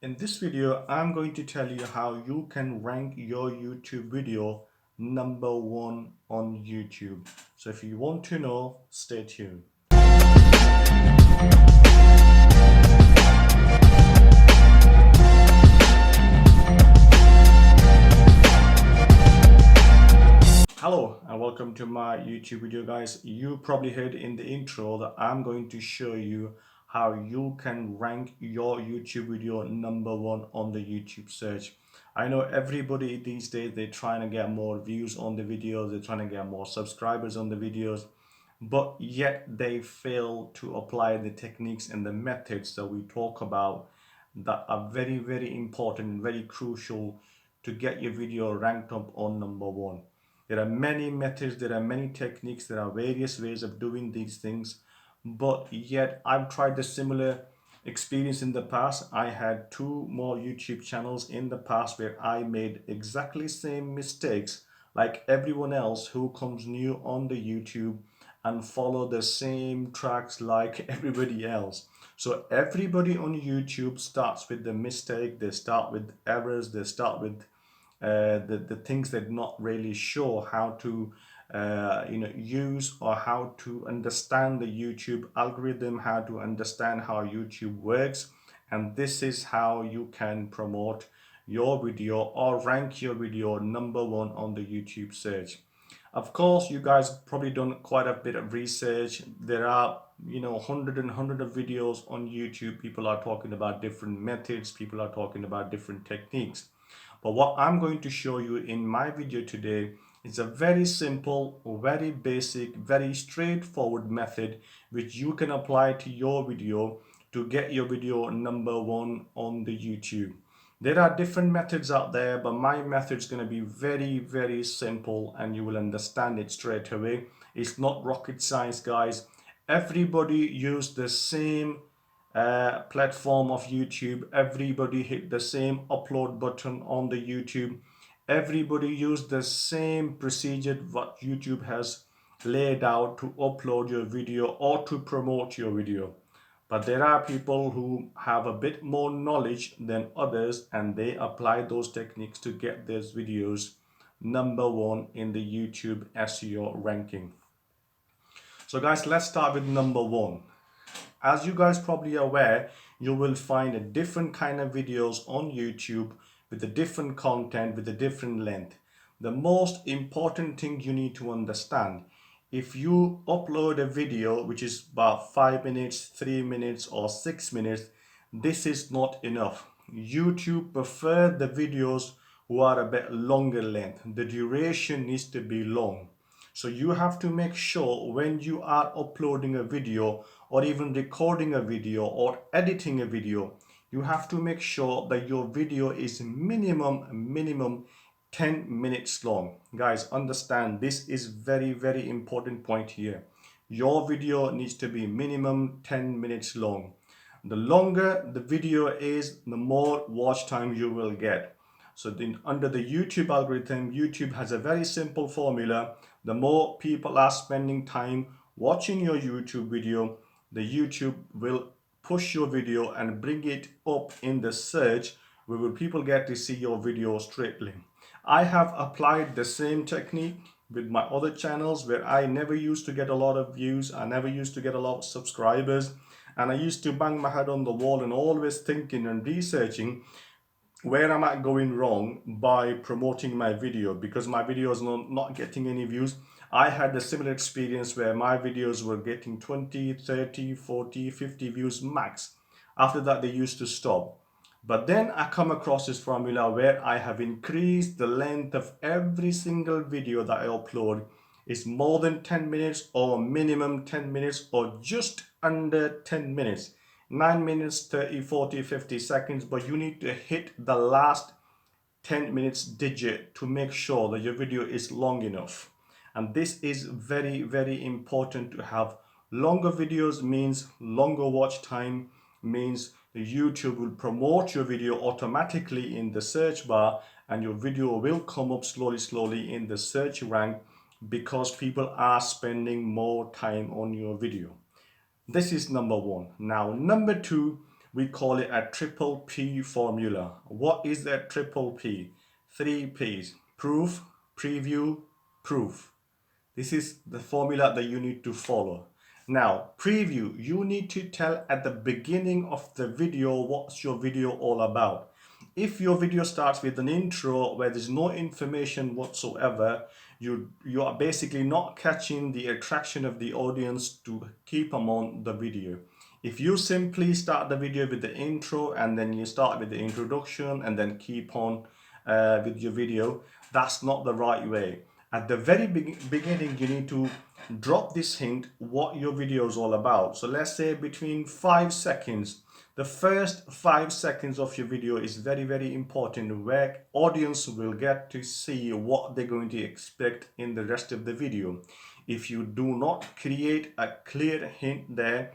In this video, I'm going to tell you how you can rank your YouTube video #1 on YouTube. So if you want to know, stay tuned. Hello and welcome to my YouTube video, guys. You probably heard in the intro that I'm going to show you how you can rank your YouTube video #1 on the YouTube search. I know everybody these days, they're trying to get more views on the videos, they're trying to get more subscribers on the videos, but yet they fail to apply the techniques and the methods that we talk about that are very important and very crucial to get your video ranked up on #1. There are many methods, there are many techniques, there are various ways of doing these things, but yet I've tried the similar experience in the past. I had two more YouTube channels in the past where I made exactly same mistakes like everyone else who comes new on the YouTube and follow the same tracks like everybody else. So everybody on YouTube starts with the mistake, they start with errors, they start with the things they're not really sure how to use, or how to understand the YouTube algorithm, how to understand how YouTube works. And this is how you can promote your video or rank your video #1 on the YouTube search. Of course, you guys probably done quite a bit of research. There are, hundred of videos on YouTube. People are talking about different methods. People are talking about different techniques. But what I'm going to show you in my video today is a very simple, very basic, very straightforward method which you can apply to your video to get your video #1 on the YouTube. There are different methods out there, but my method is going to be very simple and you will understand it straight away. It's not rocket science, guys. Everybody use the same platform of YouTube. Everybody hit the same upload button on the YouTube. Everybody use the same procedure what YouTube has laid out to upload your video or to promote your video. But there are people who have a bit more knowledge than others, and they apply those techniques to get their videos #1 in the YouTube SEO ranking. So guys, let's start with #1. As you guys probably are aware, you will find a different kind of videos on YouTube with a different content, with a different length. The most important thing you need to understand, if you upload a video which is about 5 minutes, 3 minutes or 6 minutes, this is not enough. YouTube prefer the videos who are a bit longer length. The duration needs to be long. So you have to make sure when you are uploading a video or even recording a video or editing a video, you have to make sure that your video is minimum 10 minutes long. Guys, understand this is very important point here. Your video needs to be minimum 10 minutes long. The longer the video is, the more watch time you will get. So under the YouTube algorithm, YouTube has a very simple formula. The more people are spending time watching your YouTube video, the YouTube will push your video and bring it up in the search where people get to see your video straightly. I have applied the same technique with my other channels where I never used to get a lot of views. I never used to get a lot of subscribers. And I used to bang my head on the wall and always thinking and researching where am I going wrong by promoting my video, because my videos not getting any views. I had a similar experience where my videos were getting 20, 30, 40, 50 views max. After that, they used to stop. But then I come across this formula where I have increased the length of every single video that I upload is more than 10 minutes or minimum 10 minutes or just under 10 minutes. 9 minutes, 30, 40, 50 seconds, but you need to hit the last 10 minutes digit to make sure that your video is long enough. And this is very important to have. Longer videos means longer watch time, means the YouTube will promote your video automatically in the search bar, and your video will come up slowly in the search rank because people are spending more time on your video. This is #1. Now, #2, we call it a triple P formula. What is that triple P? 3 Ps: proof, preview, proof. This is the formula that you need to follow. Now, preview, you need to tell at the beginning of the video what's your video all about. If your video starts with an intro where there's no information whatsoever, you are basically not catching the attraction of the audience to keep them on the video. If you simply start the video with the intro and then you start with the introduction and then keep on with your video, that's not the right way. At the very beginning, you need to drop this hint what your video is all about. So let's say between 5 seconds, the first 5 seconds of your video is very, very important, where audience will get to see what they're going to expect in the rest of the video. If you do not create a clear hint there,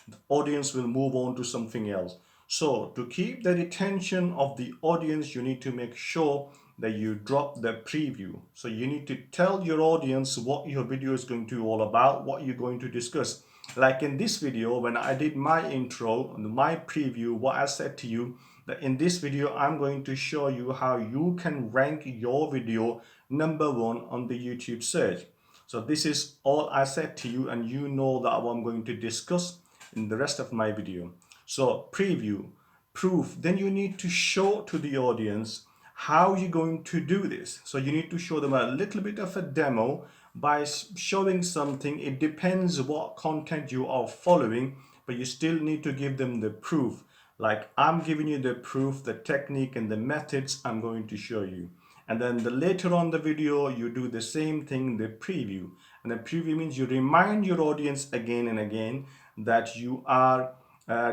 the audience will move on to something else. So to keep the retention of the audience, you need to make sure that you drop the preview. So you need to tell your audience what your video is going to be all about, what you're going to discuss. Like in this video, when I did my intro, my preview, what I said to you, that in this video, I'm going to show you how you can rank your video #1 on the YouTube search. So this is all I said to you, and you know that what I'm going to discuss in the rest of my video. So preview, proof, then you need to show to the audience how you're going to do this. So you need to show them a little bit of a demo by showing something. It depends what content you are following, but you still need to give them the proof. Like I'm giving you the proof, the technique and the methods I'm going to show you. And then later on the video, you do the same thing, the preview. And the preview means you remind your audience again and again that you are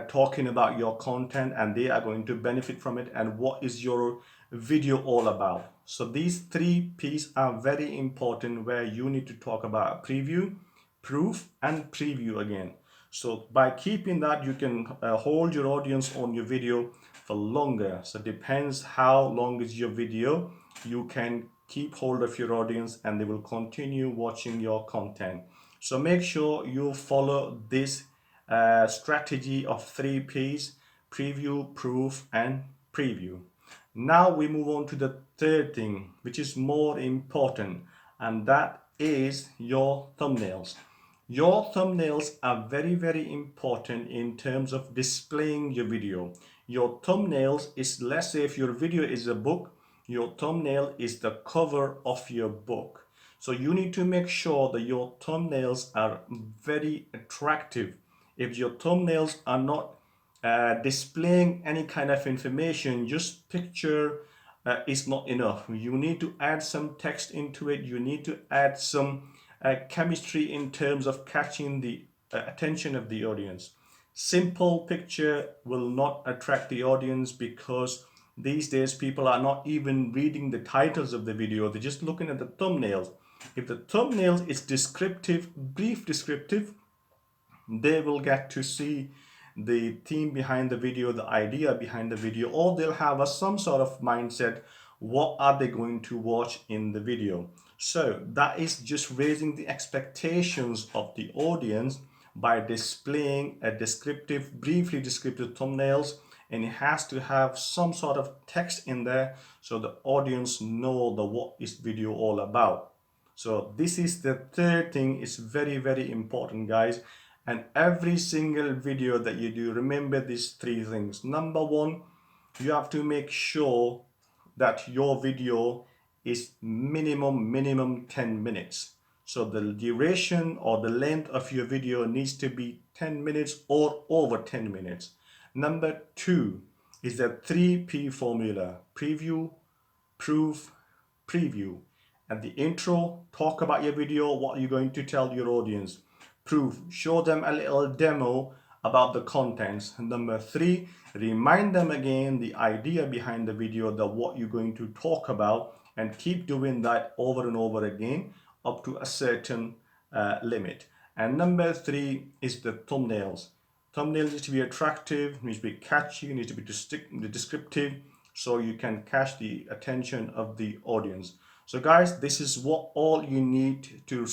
talking about your content and they are going to benefit from it and what is your video all about. So these 3 P's are very important, where you need to talk about preview, proof and preview again. So by keeping that, you can hold your audience on your video for longer. So it depends how long is your video. You can keep hold of your audience and they will continue watching your content. So make sure you follow this strategy of 3 P's: preview, proof and preview. Now we move on to the third thing, which is more important, and that is your thumbnails. Your thumbnails are very, very important in terms of displaying your video. Your thumbnails is, let's say if your video is a book, your thumbnail is the cover of your book. So you need to make sure that your thumbnails are very attractive. If your thumbnails are not displaying any kind of information, just picture is not enough. You need to add some text into it. You need to add some chemistry in terms of catching the attention of the audience. Simple picture will not attract the audience, because these days people are not even reading the titles of the video. They're just looking at the thumbnails. If the thumbnail is descriptive, brief descriptive, they will get to see the theme behind the video, the idea behind the video, or they'll have some sort of mindset, what are they going to watch in the video. So that is just raising the expectations of the audience by displaying a descriptive, briefly descriptive thumbnails, and it has to have some sort of text in there so the audience know what is video all about. So this is the third thing. Is very, very important, guys. And every single video that you do, remember these 3 things. #1, you have to make sure that your video is minimum 10 minutes. So the duration or the length of your video needs to be 10 minutes or over 10 minutes. #2 is the 3P formula: preview, proof, preview. At the intro, talk about your video, what you're going to tell your audience. Proof, show them a little demo about the contents. #3, remind them again the idea behind the video, that what you're going to talk about, and keep doing that over and over again up to a certain limit. And #3 is the thumbnails. Thumbnails need to be attractive, needs to be catchy, needs to be descriptive, so you can catch the attention of the audience. So guys, this is what all you need to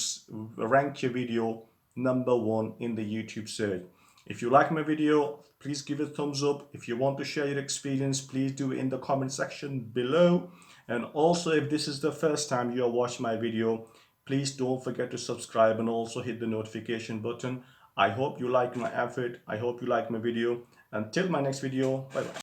rank your video #1 in the YouTube search. If you like my video, please give it a thumbs up. If you want to share your experience, please do it in the comment section below. And also, if this is the first time you are watching my video, please don't forget to subscribe and also hit the notification button. I hope you like my effort. I hope you like my video. Until my next video, bye bye.